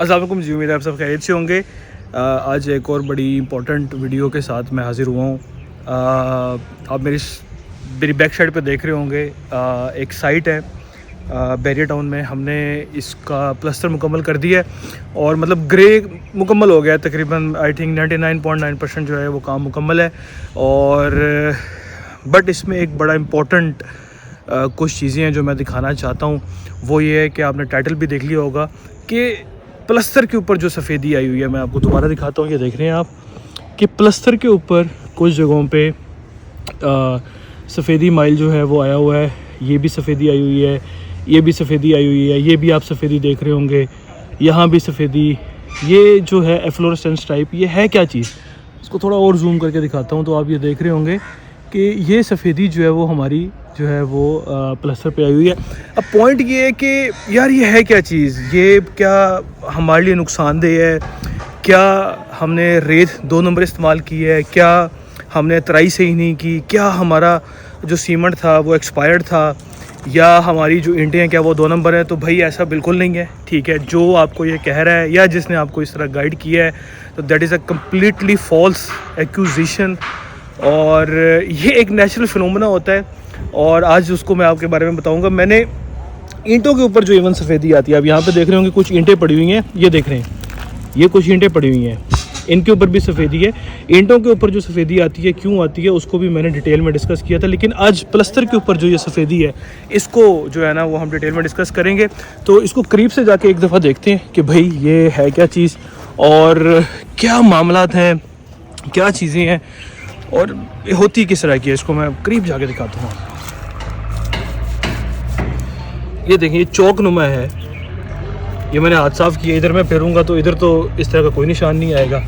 अस्सलाम वालेकुम जी, उम्मीद है आप सब खैरियत से होंगे। आज एक और बड़ी इंपॉर्टेंट वीडियो के साथ मैं हाज़िर हुआ हूँ। आप मेरी बैक साइड पे देख रहे होंगे। एक साइट है बैरियर टाउन में। हमने इसका प्लस्तर मुकम्मल कर दिया है और मतलब ग्रे मुकम्मल हो गया है तकरीबन। आई थिंक 99.9% जो है वो काम मुकम्मल है। और बट इसमें एक बड़ा इम्पोर्टेंट कुछ चीज़ें हैं जो मैं दिखाना चाहता हूँ। वो ये है कि आपने टाइटल भी देख लिया होगा कि प्लस्तर के ऊपर जो सफ़ेदी आई हुई है। मैं आपको दोबारा दिखाता हूँ। ये देख रहे हैं आप कि प्लस्तर के ऊपर कुछ जगहों पे सफ़ेदी माइल जो है वो आया हुआ है। ये भी सफ़ेदी आई हुई है, ये भी सफ़ेदी आई हुई है, ये भी आप सफ़ेदी देख रहे होंगे, यहाँ भी सफ़ेदी। ये जो है एफ्लोरेसेंस टाइप, ये है क्या चीज़? इसको थोड़ा और जूम करके दिखाता हूँ तो आप ये देख रहे होंगे कि ये सफ़ेदी जो है वो हमारी जो है वो प्लस्तर पे आई हुई है। अब पॉइंट ये है कि यार ये है क्या चीज़? ये क्या हमारे लिए नुकसानदेह है? क्या हमने रेत 2 नंबर इस्तेमाल की है? क्या हमने तराई सही नहीं की? क्या हमारा जो सीमेंट था वो एक्सपायर्ड था? या हमारी जो ईंटें हैं क्या वो 2 नंबर है? तो भाई ऐसा बिल्कुल नहीं है, ठीक है। जो आपको ये कह रहा है या जिसने आपको इस तरह गाइड किया है तो that is a completely false accusation. और ये एक नेचुरल फिनोमेना होता है और आज उसको मैं आपके बारे में बताऊंगा। मैंने ईंटों के ऊपर जो इवन सफ़ेदी आती है, आप यहाँ पे देख रहे होंगे कुछ ईंटें पड़ी हुई हैं। ये देख रहे हैं, ये कुछ ईंटें पड़ी हुई हैं, इनके ऊपर भी सफ़ेदी है। ईंटों के ऊपर जो सफ़ेदी आती है, क्यों आती है, उसको भी मैंने डिटेल में डिस्कस किया था। लेकिन आज प्लस्तर के ऊपर जो ये सफ़ेदी है, इसको जो है ना वो हम डिटेल में डिस्कस करेंगे। तो इसको करीब से जाके एक दफ़ा देखते हैं कि भाई ये है क्या चीज़ और क्या मामलात हैं, क्या चीज़ें हैं और होती किस तरह की है। इसको मैं करीब जाके दिखाता हूँ। ये देखिए, ये चौक नुमा है। ये मैंने हाथ साफ़ किया। इधर मैं फेरूंगा तो इधर तो इस तरह का कोई निशान नहीं आएगा।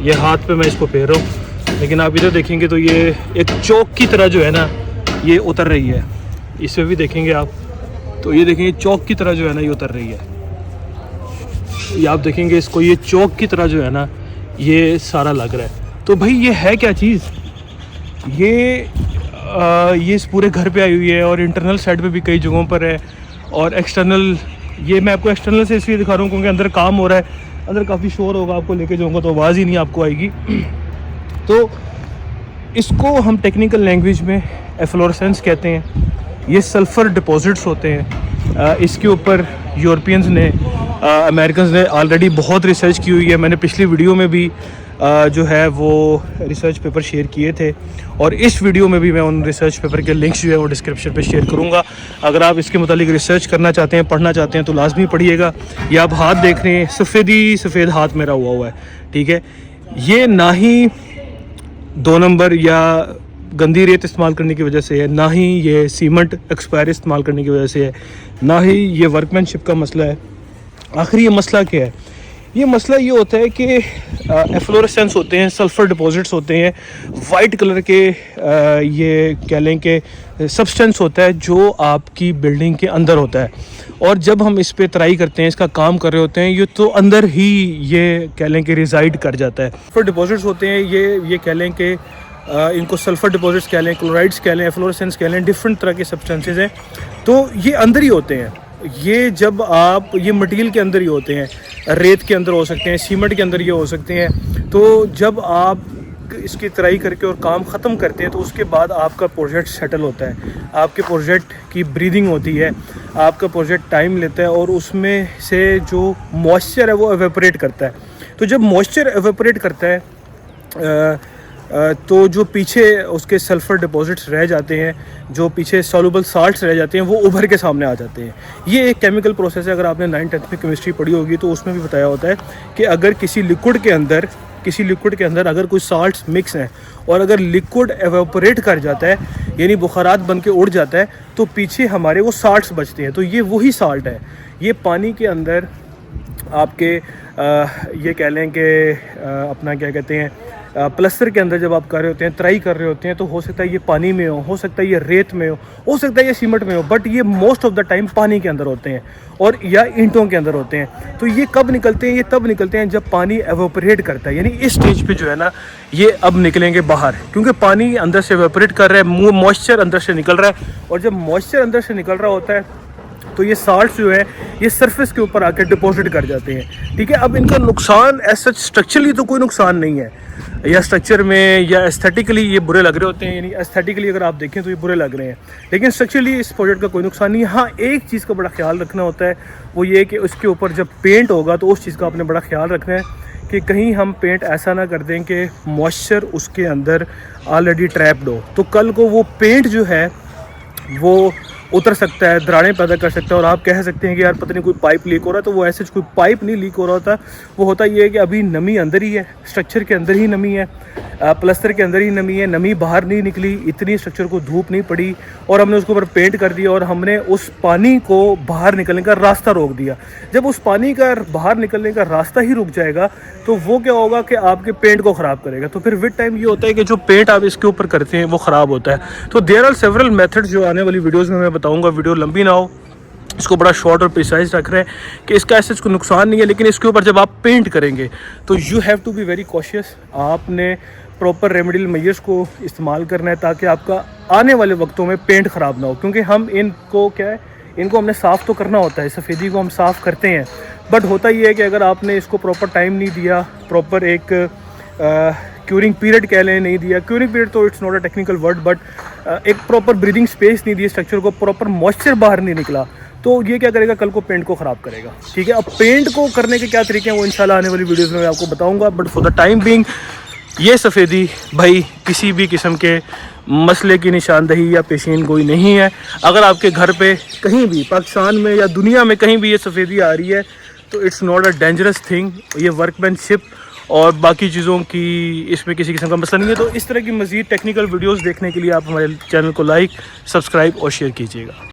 ये हाथ पे मैं इसको फेर रहा हूँ, लेकिन आप इधर देखेंगे तो ये एक चौक की तरह जो है ना ये उतर रही है। इसमें भी देखेंगे आप तो ये देखेंगे चौक की तरह जो है ना ये उतर रही है। ये आप देखेंगे इसको, ये चौक की तरह जो है ना ये सारा लग रहा है। तो भाई ये है क्या चीज़? ये इस पूरे घर पे आई हुई है और इंटरनल साइड पे भी कई जगहों पर है और एक्सटर्नल। ये मैं आपको एक्सटर्नल से इसलिए दिखा रहा हूँ क्योंकि अंदर काम हो रहा है, अंदर काफ़ी शोर होगा। आपको लेके जाऊँगा तो आवाज़ ही नहीं आपको आएगी। तो इसको हम टेक्निकल लैंग्वेज में एफ्लोरेसेंस कहते हैं। ये सल्फ़र डिपॉजिट्स होते हैं। इसके ऊपर यूरोपियंस ने, अमेरिकन ने ऑलरेडी बहुत रिसर्च की हुई है। मैंने पिछली वीडियो में भी जो है वो रिसर्च पेपर शेयर किए थे और इस वीडियो में भी मैं उन रिसर्च पेपर के लिंक्स जो है वो डिस्क्रिप्शन पे शेयर करूँगा। अगर आप इसके मुतालिक रिसर्च करना चाहते हैं, पढ़ना चाहते हैं तो लाजमी पढ़िएगा। ये आप हाथ देख रहे हैं, सफ़ेद हाथ मेरा हुआ है, ठीक है। ये ना ही 2 नंबर या गंदी रेत इस्तेमाल करने की वजह से है, ना ही ये सीमेंट एक्सपायर इस्तेमाल करने की वजह से है, ना ही ये वर्कमैनशिप का मसला है। आखिर ये मसला क्या है? ये मसला ये होता है कि एफ्लोरेसेंस होते हैं, सल्फ़र डिपॉजिट्स होते हैं, वाइट कलर के ये कह लें कि सब्सटेंस होता है जो आपकी बिल्डिंग के अंदर होता है। और जब हम इस पे तराई करते हैं, इसका काम कर रहे होते हैं, ये तो अंदर ही ये कह लें कि रिज़ाइड कर जाता है। सल्फ़र डिपॉजिट्स होते हैं, ये कह लें कि इनको सल्फ़र डिपॉजिट्स कह लें, क्लोराइड्स कह लें, एफ्लोरेसेंस कह लें, डिफरेंट तरह के सब्सटेंसेस हैं। तो ये अंदर ही होते हैं। ये जब आप ये मटीरियल के अंदर ही होते हैं, रेत के अंदर हो सकते हैं, सीमेंट के अंदर ये हो सकते हैं। तो जब आप इसकी तराई करके और काम ख़त्म करते हैं तो उसके बाद आपका प्रोजेक्ट सेटल होता है, आपके प्रोजेक्ट की ब्रीदिंग होती है, आपका प्रोजेक्ट टाइम लेता है और उसमें से जो मॉइस्चर है वो एवेपोरेट करता है। तो जब मॉइस्चर एवेपोरेट करता है तो जो पीछे उसके सल्फ़र डिपॉजिट्स रह जाते हैं, जो पीछे सॉल्युबल साल्ट्स रह जाते हैं, वो उभर के सामने आ जाते हैं। ये एक केमिकल प्रोसेस है। अगर आपने 9th-10th में केमिस्ट्री पढ़ी होगी तो उसमें भी बताया होता है कि अगर किसी लिक्विड के अंदर अगर कोई साल्ट्स मिक्स हैं और अगर लिक्विड एवेपोरेट कर जाता है यानी बुखारात बन के उड़ जाता है तो पीछे हमारे वो साल्ट्स बचते हैं। तो ये वही साल्ट है। ये पानी के अंदर आपके ये कह लें कि अपना क्या कहते हैं, प्लस्तर के अंदर जब आप कर रहे होते हैं, तराई कर रहे होते हैं, तो हो सकता है ये पानी में हो सकता है ये रेत में हो सकता है ये सीमेंट में हो, बट ये मोस्ट ऑफ द टाइम पानी के अंदर होते हैं और या ईंटों के अंदर होते हैं। तो ये कब निकलते हैं? ये तब निकलते हैं जब पानी एवेपोरेट करता है, यानी इस स्टेज पे जो है ना ये अब निकलेंगे बाहर, क्योंकि पानी अंदर से एवेपोरेट कर रहा है, मॉइस्चर अंदर से निकल रहा है। और जब मॉइस्चर अंदर से निकल रहा होता है तो ये साल्ट जो है ये सरफेस के ऊपर आकर डिपॉजिट कर जाते हैं। ठीक है, अब इनका नुकसान ऐसा स्ट्रक्चरली तो कोई नुकसान नहीं है, या स्ट्रक्चर में या एस्थेटिकली ये बुरे लग रहे होते हैं, यानी एस्थेटिकली अगर आप देखें तो ये बुरे लग रहे हैं, लेकिन स्ट्रक्चरली इस प्रोजेक्ट का कोई नुकसान नहीं है। हाँ, एक चीज़ का बड़ा ख्याल रखना होता है, वो ये कि उसके ऊपर जब पेंट होगा तो उस चीज़ का आपने बड़ा ख्याल रखना है कि कहीं हम पेंट ऐसा ना कर दें कि मॉइस्चर उसके अंदर ऑलरेडी ट्रैप्ड हो, तो कल को वो पेंट जो है वो उतर सकता है, दरारें पैदा कर सकता है, और आप कह सकते हैं कि यार पता नहीं कोई पाइप लीक हो रहा है। तो वो ऐसे कोई पाइप नहीं लीक हो रहा होता, वो होता ये है कि अभी नमी अंदर ही है, स्ट्रक्चर के अंदर ही नमी है, प्लस्तर के अंदर ही नमी है, नमी बाहर नहीं निकली, इतनी स्ट्रक्चर को धूप नहीं पड़ी, और हमने उसके ऊपर पेंट कर दिया और हमने उस पानी को बाहर निकलने का रास्ता रोक दिया। जब उस पानी का बाहर निकलने का रास्ता ही रुक जाएगा तो वो क्या होगा कि आपके पेंट को ख़राब करेगा। तो फिर विद टाइम ये होता है कि जो पेंट आप इसके ऊपर करते हैं वो ख़राब होता है। तो देयर आर सेवरल मेथड्स जो आने वाली वीडियोज़ में मैं बताऊँगा, वीडियो लंबी ना हो, इसको बड़ा शॉर्ट और प्रिसाइज रख रहे हैं कि इसका ऐसे कोई नुकसान नहीं है, लेकिन इसके ऊपर जब आप पेंट करेंगे तो you have to be very cautious. आपने प्रॉपर रेमेडियल मेजर्स को इस्तेमाल करना है ताकि आपका आने वाले वक्तों में पेंट ख़राब ना हो, क्योंकि हम इनको क्या है, इनको हमने साफ़ तो करना होता है, सफ़ेदी को हम साफ़ करते हैं, बट होता ये है कि अगर आपने इसको प्रॉपर टाइम नहीं दिया, प्रॉपर एक क्यूरिंग पीरियड कह लें नहीं दिया, क्यूरिंग पीरियड तो it's not a technical word, but एक प्रॉपर ब्रीदिंग स्पेस नहीं दी स्ट्रक्चर को, प्रॉपर मॉइस्चर बाहर नहीं निकला, तो ये क्या करेगा, कल को पेंट को ख़राब करेगा। ठीक है, अब पेंट को करने के क्या तरीके हैं वो इंशाल्लाह आने वाली वीडियोज़ में मैं आपको बताऊँगा, but for the time being ये सफ़ेदी भाई किसी भी किस्म के मसले की निशानदही या पेशीन गोई नहीं है। अगर आपके घर पे कहीं भी पाकिस्तान में या दुनिया में कहीं भी ये सफ़ेदी आ रही है तो it's not a dangerous thing, ये वर्कमैनशिप और बाकी चीज़ों की इसमें किसी किस्म का मसला नहीं है। तो इस तरह की मज़ीद टेक्निकल वीडियोज़ देखने के लिए आप हमारे चैनल को लाइक, सब्सक्राइब और शेयर कीजिएगा।